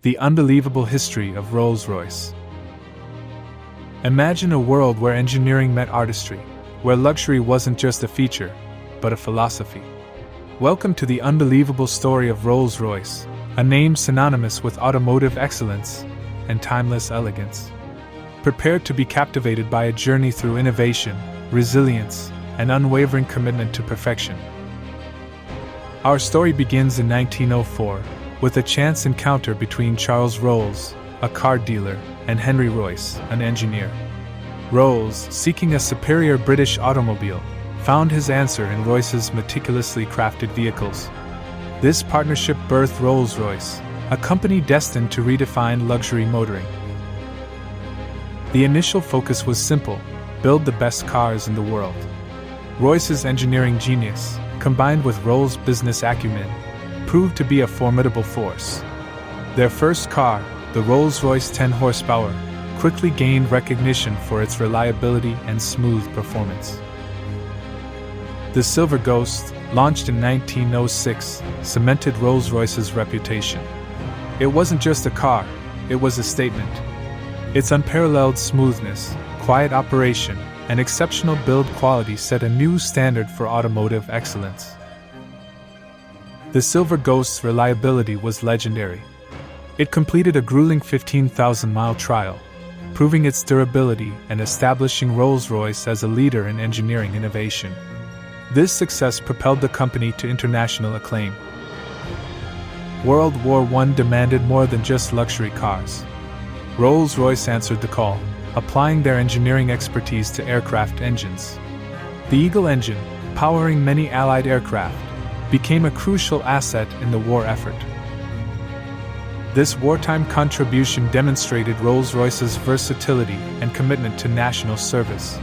The unbelievable history of Rolls-Royce. Imagine a world where engineering met artistry, where luxury wasn't just a feature, but a philosophy. Welcome to the unbelievable story of Rolls-Royce, a name synonymous with automotive excellence and timeless elegance. Prepare to be captivated by a journey through innovation, resilience, and unwavering commitment to perfection. Our story begins in 1904, with a chance encounter between Charles Rolls, a car dealer, and Henry Royce, an engineer. Rolls, seeking a superior British automobile, found his answer in Royce's meticulously crafted vehicles. This partnership birthed Rolls-Royce, a company destined to redefine luxury motoring. The initial focus was simple: build the best cars in the world. Royce's engineering genius, combined with Rolls' business acumen, proved to be a formidable force. Their first car, the Rolls-Royce 10 horsepower, quickly gained recognition for its reliability and smooth performance. The Silver Ghost, launched in 1906, cemented Rolls-Royce's reputation. It wasn't just a car, it was a statement. Its unparalleled smoothness, quiet operation, and exceptional build quality set a new standard for automotive excellence. The Silver Ghost's reliability was legendary. It completed a grueling 15,000-mile trial, proving its durability and establishing Rolls-Royce as a leader in engineering innovation. This success propelled the company to international acclaim. World War I demanded more than just luxury cars. Rolls-Royce answered the call, applying their engineering expertise to aircraft engines. The Eagle engine, powering many Allied aircraft, became a crucial asset in the war effort. This wartime contribution demonstrated Rolls-Royce's versatility and commitment to national service.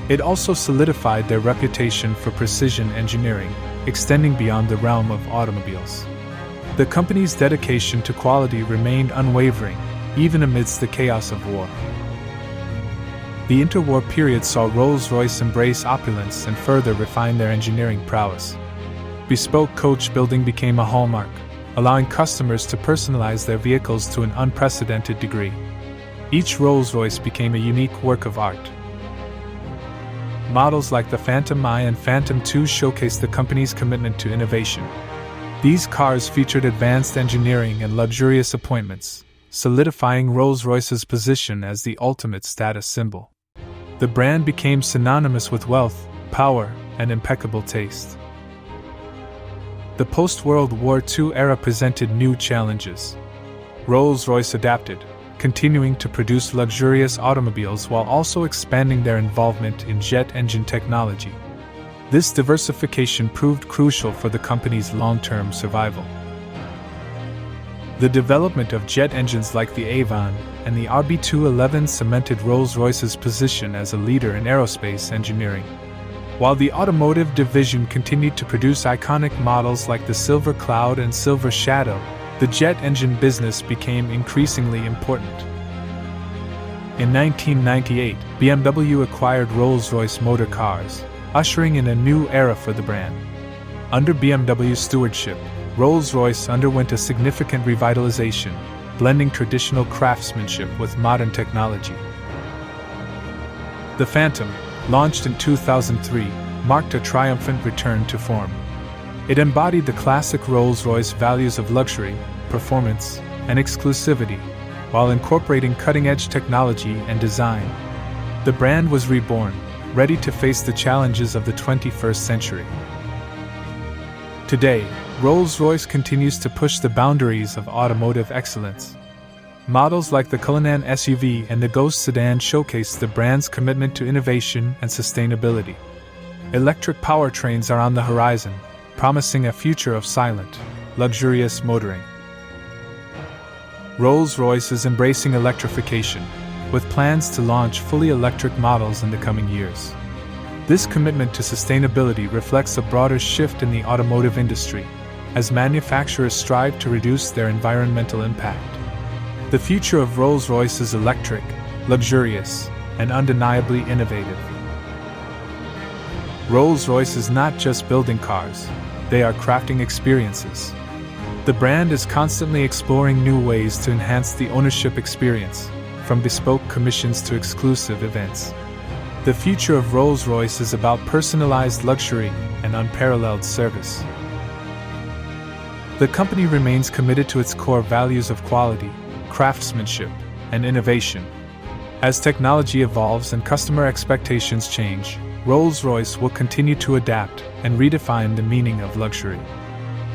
It also solidified their reputation for precision engineering, extending beyond the realm of automobiles. The company's dedication to quality remained unwavering, even amidst the chaos of war. The interwar period saw Rolls-Royce embrace opulence and further refine their engineering prowess. Bespoke coach building became a hallmark, allowing customers to personalize their vehicles to an unprecedented degree. Each Rolls-Royce became a unique work of art. Models like the Phantom I and Phantom II showcased the company's commitment to innovation. These cars featured advanced engineering and luxurious appointments, solidifying Rolls-Royce's position as the ultimate status symbol. The brand became synonymous with wealth, power, and impeccable taste. The post-World War II era presented new challenges. Rolls-Royce adapted, continuing to produce luxurious automobiles while also expanding their involvement in jet engine technology. This diversification proved crucial for the company's long-term survival. The development of jet engines like the Avon and the RB211 cemented Rolls-Royce's position as a leader in aerospace engineering. While the automotive division continued to produce iconic models like the Silver Cloud and Silver Shadow, the jet engine business became increasingly important. In 1998, BMW acquired Rolls-Royce Motor Cars, ushering in a new era for the brand. Under BMW's stewardship, Rolls-Royce underwent a significant revitalization, blending traditional craftsmanship with modern technology. The Phantom, launched in 2003, marked a triumphant return to form. It embodied the classic Rolls-Royce values of luxury, performance, and exclusivity, while incorporating cutting-edge technology and design. The brand was reborn, ready to face the challenges of the 21st century. Today, Rolls-Royce continues to push the boundaries of automotive excellence. Models like the Cullinan SUV and the Ghost sedan showcase the brand's commitment to innovation and sustainability. Electric powertrains are on the horizon, promising a future of silent, luxurious motoring. Rolls-Royce is embracing electrification, with plans to launch fully electric models in the coming years. This commitment to sustainability reflects a broader shift in the automotive industry, as manufacturers strive to reduce their environmental impact. The future of Rolls-Royce is electric, luxurious, and undeniably innovative. Rolls-Royce is not just building cars, they are crafting experiences. The brand is constantly exploring new ways to enhance the ownership experience, from bespoke commissions to exclusive events. The future of Rolls-Royce is about personalized luxury and unparalleled service. The company remains committed to its core values of quality, craftsmanship, and innovation. As technology evolves and customer expectations change, Rolls-Royce will continue to adapt and redefine the meaning of luxury.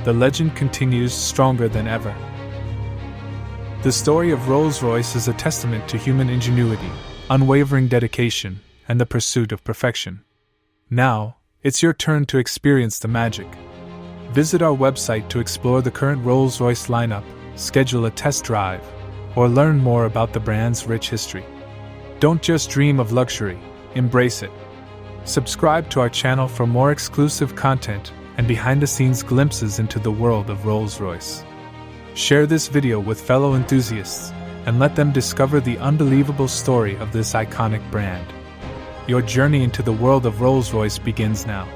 The legend continues stronger than ever. The story of Rolls-Royce is a testament to human ingenuity, unwavering dedication, and the pursuit of perfection. Now, it's your turn to experience the magic. Visit our website to explore the current Rolls-Royce lineup, schedule a test drive, or learn more about the brand's rich history. Don't just dream of luxury, embrace it. Subscribe to our channel for more exclusive content and behind-the-scenes glimpses into the world of Rolls-Royce. Share this video with fellow enthusiasts and let them discover the unbelievable story of this iconic brand. Your journey into the world of Rolls-Royce begins now.